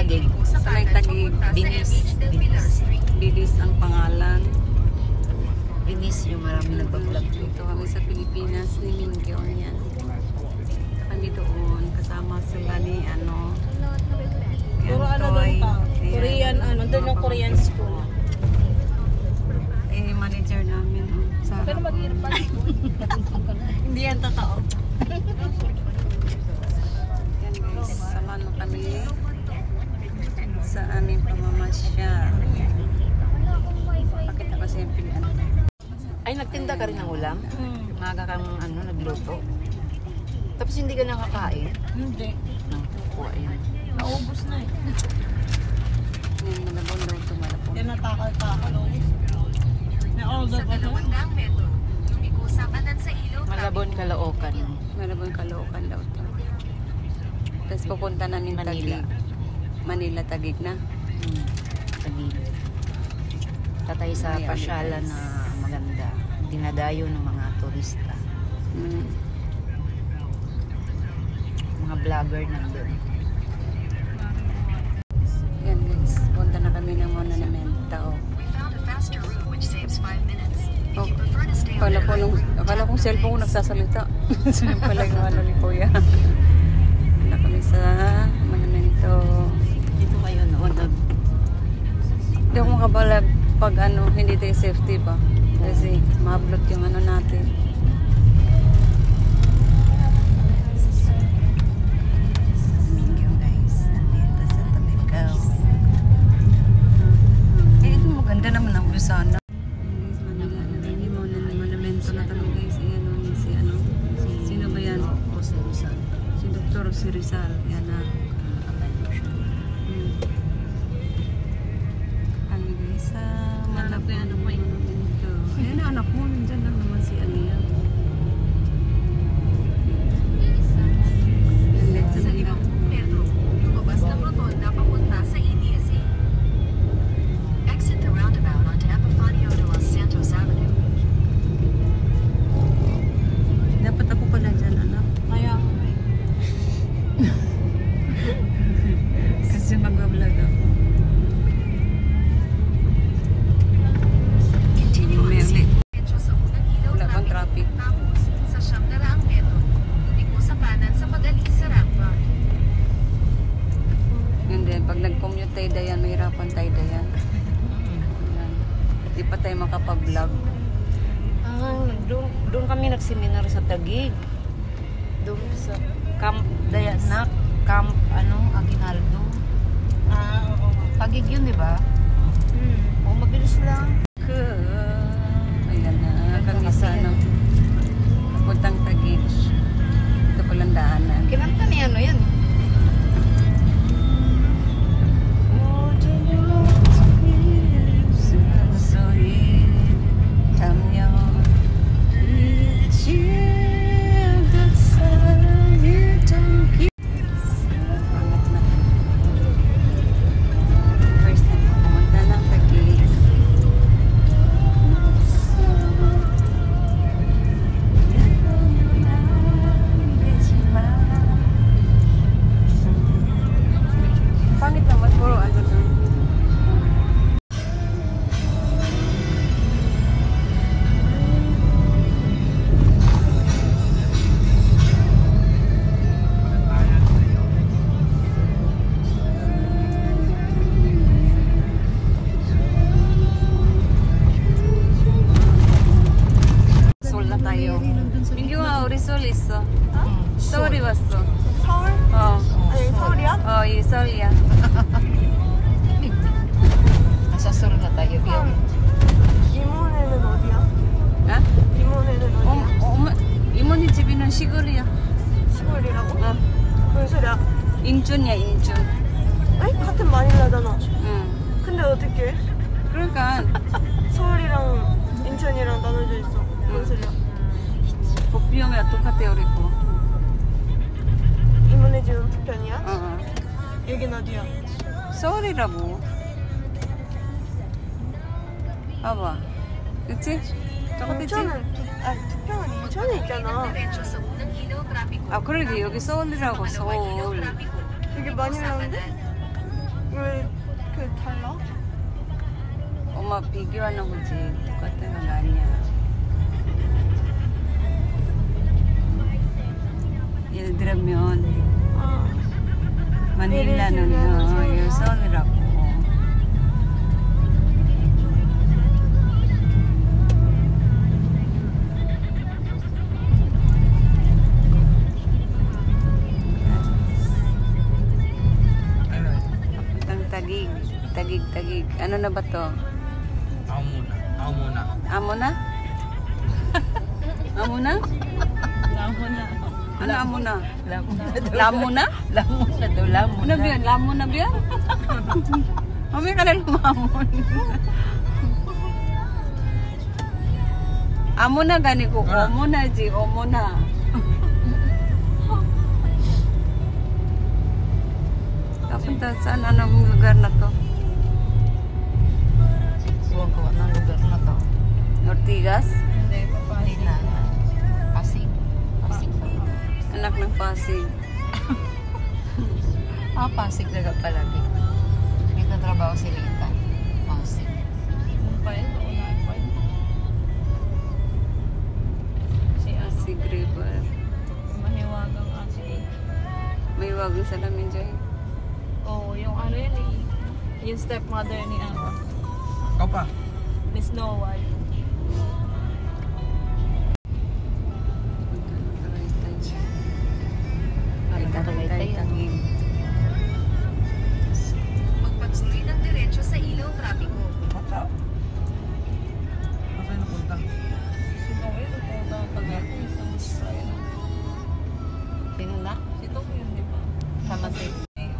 Taguig. Sa may Taguig. Bilis ang pangalan. Binis yung marami nagbablog. Dito kami sa Pilipinas ni Mingyo yan. Kami doon kasama sila ni ano. Puro ano doon pa. Korean ano, doon yung Korean school. Eh, manager namin. Pero mag-hirap pa. Hindi yan totoo. Yan guys, samahan mo kami sa aming pamamasya. Pakita ko sa yung ano. Ay, nagtinda ka rin ng ulam? Maga kang ano, nagluto. Tapos hindi ka nakakain? Hindi. Kuha yan. Naubos na eh. Yan, malabon daw ito, malabon. Yan natakal-takal. May order pa doon. Malabon, Caloocan. Malabon, Caloocan daw ito. Tapos pupunta namin Manila. Taguig. Manila, Taguig na. Taguig. Tatay sa Ayan, pasyalan guys. na maganda. Dinadayo ng mga turista. Mga vlogger nandun. Yan guys, punta na kami ng Monumento. Oh, akala kong cellphone ko nagsasalita. Sunod pala yung ano ni Kuya. Punta kami sa Monumento. Dito kayo noon. Hindi ako makabalag pag ano, hindi tayo safety pa. Kasi ma-upload yung ano natin. Mingyo guys. Nandito sa Tabicao. Eh, ito maganda naman ang Luzana. Guys, Manila. Hindi mo na Monumento na kami guys. Ayan o, si ano. Sino ba yan? Si Rizal. Si Dr. si Rizal. Yan na. Kami guys sa Malabon Monumento. Ayan na anak mo. Nandyan lang naman si Alia. Sa 50 metro, lumabas ng rotonda papunta sa EDSA. Exit the roundabout onto Epifanio de los Santos Avenue. Dapat ako pala dyan, anak. Kaya, Kasi mag-vlog ako. Continue on Merli. medyo sa unang ilaw Wala bang traffic? tapos sa 700 metro, lumiko sa kanan sa pagalis sa rampa. Yun din, pag nag-commute tayo dayan, mahirapan tayo dayan. Ayan. Di pa tayo makapag-vlog. Doon kami nagseminar sa Taguig. Doon sa Camp Dayanak, Camp Aguinaldo. oo. Taguig yun, di ba? O, mabilis lang. Ayan na, kami sa ano, puntang Taguig. Ito palang daanan. Kinanta ni ano yan? First time pumunta ng Taguig. Pangit naman, puro ano doon. Sol na tayo. Mingyu nga, Rizal 있어. 서울이 왔어. 서울? 어. 아니, 서울이야? 이 서울이야. Nasa Sol na tayo, Bill. 이모네는 어디야? 아? 이모네는 어디야? 엄마, 이모네 집이는 시골이야. 시골이라고? 어. 무슨 소리야? 인천이야, 인천. 에이? 같은 마닐라잖아. 응. 근데 어떻게? 그러니까 서울이랑 인천이랑 나눠져 있어. 무슨 소리야? 복비형이랑 똑같아, 그리고. 이모네 집은 북편이야? 어. 여긴 어디야? 서울이라고. 봐봐. 그치? 똑같지? 인천은 북평은 인천에 있잖아. Diretso sa unang ilaw trapiko. 아, 그러게. 여기 서울이라고, 서울. 여기 마닐라인데? 그 달라? 엄마 비교하는 거지. 똑같은 건 아니야. 예를 들면 마닐라는 유선이라고. Tagig. Ano na ba to? Amo na. Amo na? Amo na? Ano amo na? Lamo na? Lamo Ano ba yan? Lamo na ba yan? Mami ka na lumamon. Amo na gani ko. Omo na, G. Omo na. Kapunta saan? Anong lugar na to? Huwag ko ng lugar na to. Ortigas? Hindi, Hindi na. Pasig. Pasig pa. Anak ng Pasig. Pasig na palagi. Dito trabaho si Lita. Pasig. Pasig River. Mahiwagang ate. May wagong salamin dyan. Oo, yung ano yun eh. Yung stepmother ni Ikaw pa. ni Snow White. Magpatuloy ng diretso sa ilaw trapiko. What's up? Saan napunta? Si Snow White, pupunta ang Tagaytay. Isang Israel. Sino na? Si Tom yun, di ba? Sama si...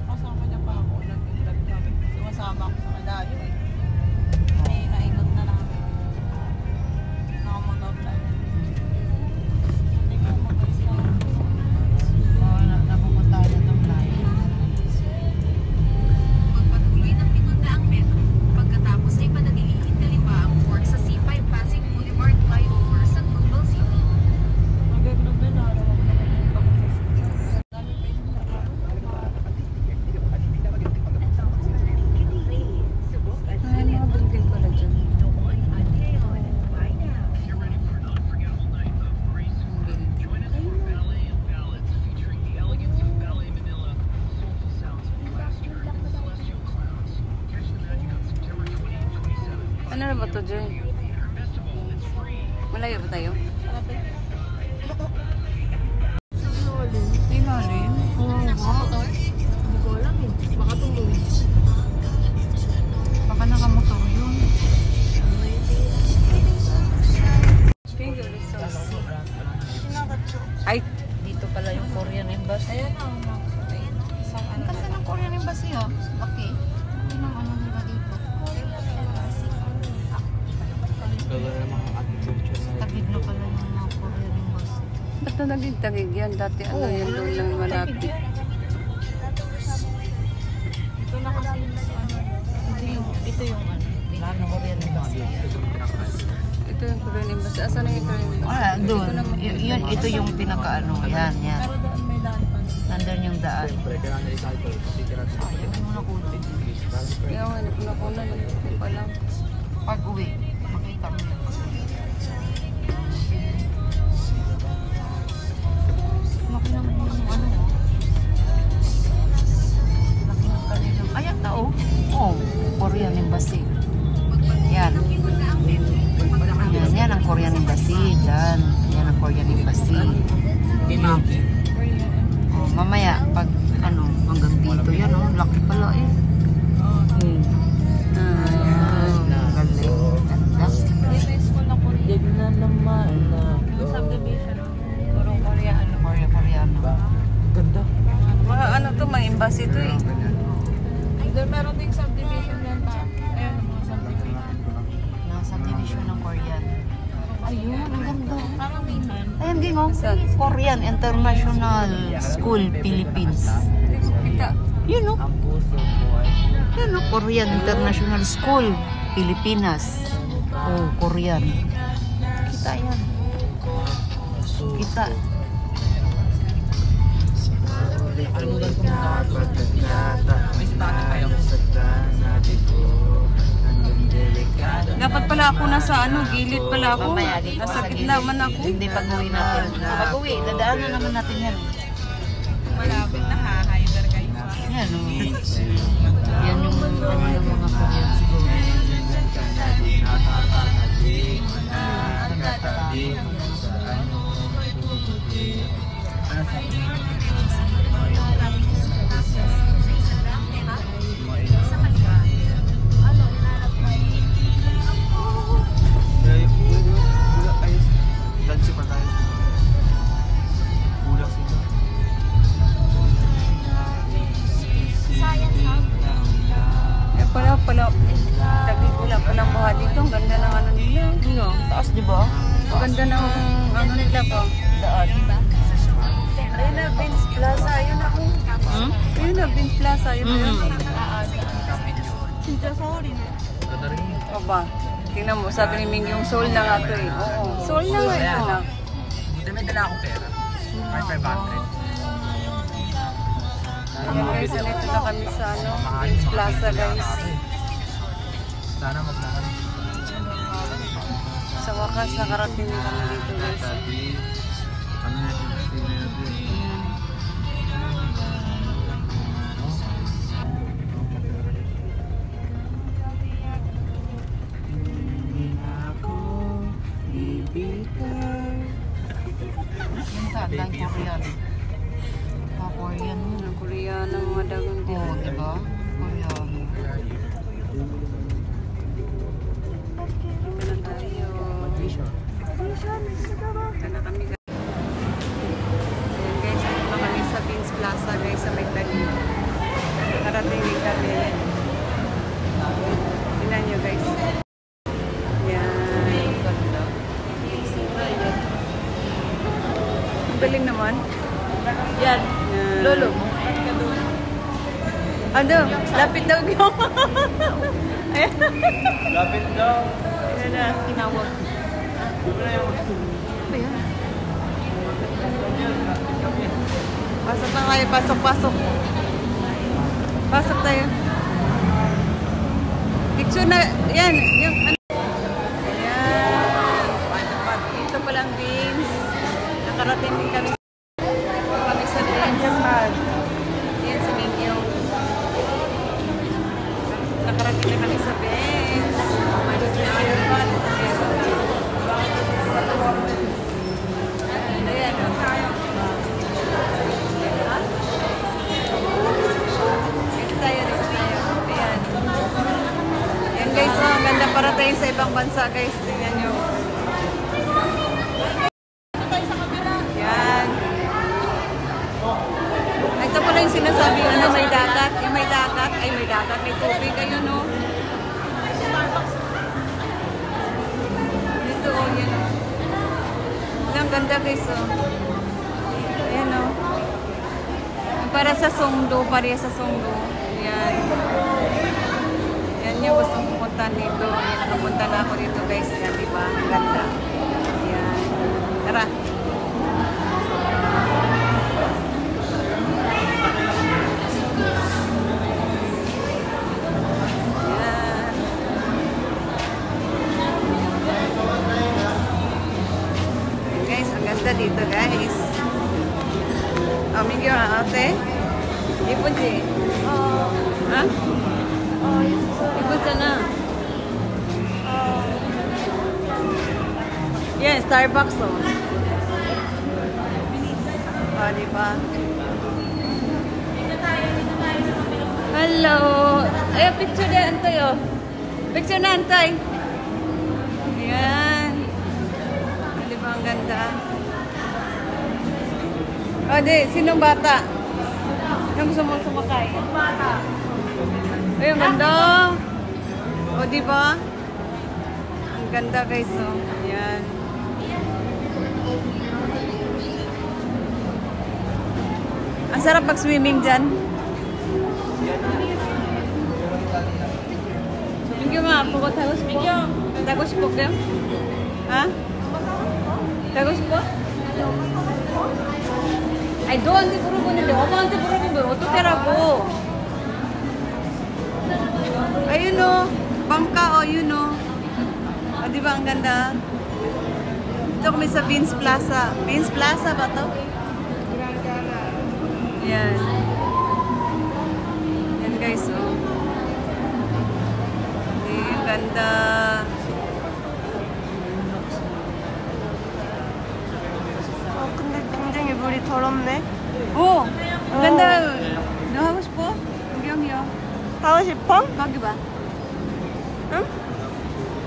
Kasama niya pa ako. Nag-drive kami. Sumasama ako sa kalayo eh. Eh, naikot na namin. Nakamotor lang. Hindi ko mag-isa. Napupunta na ng layo. Magpatuloy ng 700 metro. Pagkatapos ay panatilihin kaliwa ang fork sa C5 Pasig Boulevard flyover sa Global City. Magaganda na araw ako. Ay, mga building pala dyan. Ano na ba to dyan? Malayo ba tayo? Ilalim? Hindi ko alam eh. Baka tumuloy. Baka nakamotor yun. Ay, Dito pala yung Korean Embassy. Ayan na. Isang Ang ganda ng Korean Embassy ah. Laki. Hindi nang ano nila dito. Gagawin ng mga agriculture na. Tagid na pala yung mga Korean Embassy. ba't na naging tagig yan? Dati ano yan doon lang malapit. Ito na kasi yung ano. Ito yung ano. Plano Korean Embassy. Ito yung Korean Embassy. Asan na yung Korean Embassy? Doon. Yun, ito yung pinaka-ano. Yan. Pero doon may daan pa. Nandun yung daan. Siyempre, kailangan na-recycle. Kasi kailangan Ayaw mo na kulti. Kaya nga, nakuna lang. Hindi pa lang. Pag uwi, makita mo yan. Laki ng ano. Laki ng kanilang. Ayan na oh. Oh, Korean Embassy. Yan. Yan ang Korean Embassy. Yan ang Korean Embassy. Oh, mamaya, pag ano, hanggang dito yan oh. Laki pala eh. Dito yung school na Korea. Na naman na. Yung subdivision. Puro Koreano. Koreano. Ganda. Mga ano to, mga embassy to eh. Doon meron ding subdivision yan pa. Ayun, mga subdivision. Nasa division ng Korean. Ayun, ang ganda. Karamihan. Ayan, Gingo. Korean International School, Philippines. Hindi ko kita. Yun, no? Ang puso ko ay Yun, no? Korean International School, Pilipinas. Oh, Korean. Kita yan. Kita. Kalimutan ko muna. May stana kayo. Dapat pala ako nasa gilid pala ako. Mamaya dito Nasa sa gitna gilid. man ako. Hindi pag-uwi natin. Pag-uwi, dadaanan naman natin yan. Malapit na ha, hider kayo. Yan o. Yan yung ano ng mga panyan siguro. Pala, tagig-ula palang buha dito. Ang ganda ng ano nila. Ano? Taas di ba? Ang ganda ng ano nila po. Daan. Ayun na, Vince Plaza. Ayun ako. Hmm? Ayun na, Vince Plaza. Ayun na. Sinta sorry na. Ganda rin yun. O ba? Tingnan mo, sabi ni Ming yung soul na nga to eh. Oo. Soul na nga ito na. Hindi, may dala akong pera. May 500. Ayan guys, nandito na kami sa Vince Plaza guys. Sana maglakan. Sa wakas, nakarating din kami dito guys. Ano yun? Yung tandang Korean. Korean mo. Ang Koreano, mga dagang Oo, dito. di ba? Korean. Dito na tayo. Dito na kami guys. Ayan guys, dito na kami sa Vince Plaza guys, sa may talim. Nakarating din kami. Tingnan nyo guys. Yan. Ganda. Ang galing naman. Yan. Yan. Lolo mo. Ano? Lapit daw yung... Ayan. Lapit daw. Ayan na. Tinawag. Ba yan? Pasok na kayo. Pasok, pasok. Pasok tayo. Picture na. Yan. Yung ano. Ayan. Dito palang Vince. Nakarating din kami. Kami sa Vince. Yan si Mingyo. Nakarating na kami sa Vince. Ayan. Dito tayo, dito tayo. Ayan. Yan guys, oh, ang ganda para tayo sa ibang bansa guys. Tingnan nyo. Yan. Ito pala yung sinasabi, ano, may dagat. Yung may dagat, ay may dagat, may tubig. Ayun, no. Dito, oh, yan, oh. Ang ganda guys, oh. Ayan, oh. Para sa Songdo, pareha sa Songdo. Yan. Yan yung gusto pupunta dito. Yan, nakapunta na ako dito guys. Yan, diba? Ang ganda. Yan. Tara. Yan. Guys, ang ganda dito guys. Aming yung ate. Ipon si. Ha? Ipon ka na. Yan, Starbucks oh. Oh, di ba? Hello. Ay, picture na antay oh. Picture na antay. Yan. Di ba ang ganda? O, di. Sinong bata? Yung gusto mo sumakay? Bata. Ay, ang ganda. O, di ba? Ang ganda guys, oh. Yan. Ang sarap mag-swimming dyan. Mingyo nga, pukot tagos po. Tagos po kayo? Ha? Tagos po? Ay, 너한테 물어보는데 엄마한테 물어보면 어떡하라고. Ayun o. Bangka o, yun o. O, di ba ang ganda? Ito kami sa Vince Plaza. Vince Plaza ba to? Yan. Yan guys, o. Ang ganda. 근데 굉장히 물이 더럽네. 오! Ang ganda. No, hago po? Hanggang 하고 싶어? Bagyo ba? 응?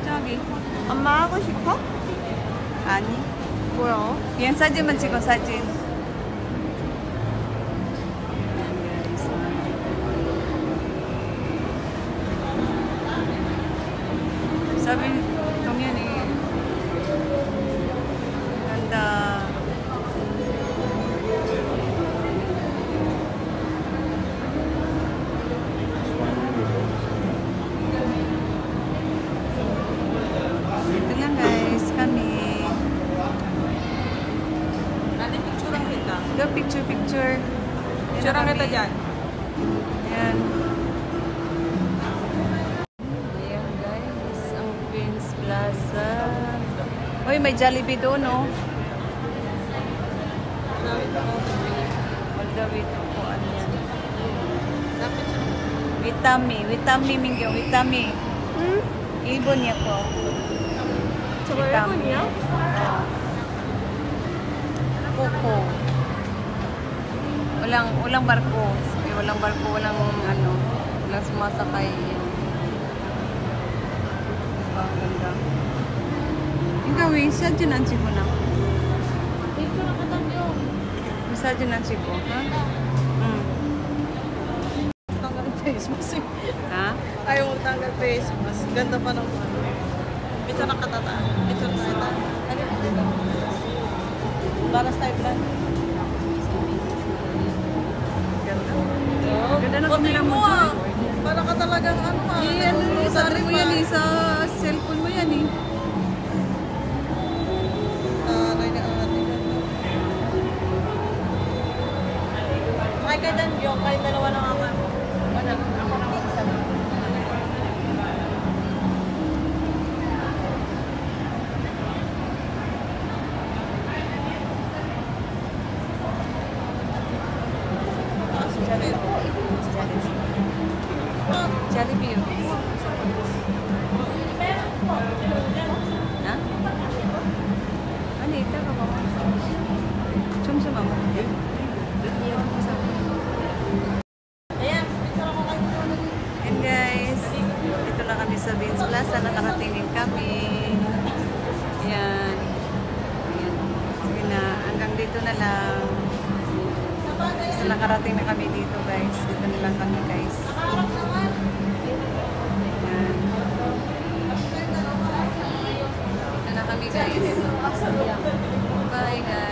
저기. 엄마 하고 싶어? 아니. 뭐야? Yan, 사진만 찍어, 사진. Sabi 동현이 ganda. Ito lang guys, kami. Natin picturean kita. Ito, picture. Yan Picturean na kita kami. dyan. Ayan. Ayan guys, ang Vince Plaza. Uy, may Jollibee doon, no? All the way to Kuan yan. Witami, Mingyo, witami. 응? Ibon niya po. 저거 Witami. 일본이야? Kuko. Walang barko. Sabi, walang barko, walang sumasakay. Ang ganda. Yung gawin, sadyang ang chico na. Sadyang ang chico, ha? Tanggal face mask. Ha? Ayaw mo tanggal face mask. Ganda pa ng ano. Picture na katata. Picture na kita. Para sa type lang. Ganda. Ganda ng Pati camera mo, mo Joy. Para ka talagang ano ah. Sa ano mo yan eh, sa cellphone mo yan eh. Taray na natin. Ay ka dyan, yung kahit dalawa lang ako. Wala, ako lang isa. Jollibee yun. Ha? Ano, ito ka ba? Chum-chum ako. Ayan, picture ako kayo. And guys, dito na kami sa Vince Plaza. Nakarating din kami. Yan. Ayan. Sige na, hanggang dito na lang. Basta nakarating na kami dito guys. Dito na lang kami guys. Ayan. Dito na kami guys. Bye guys.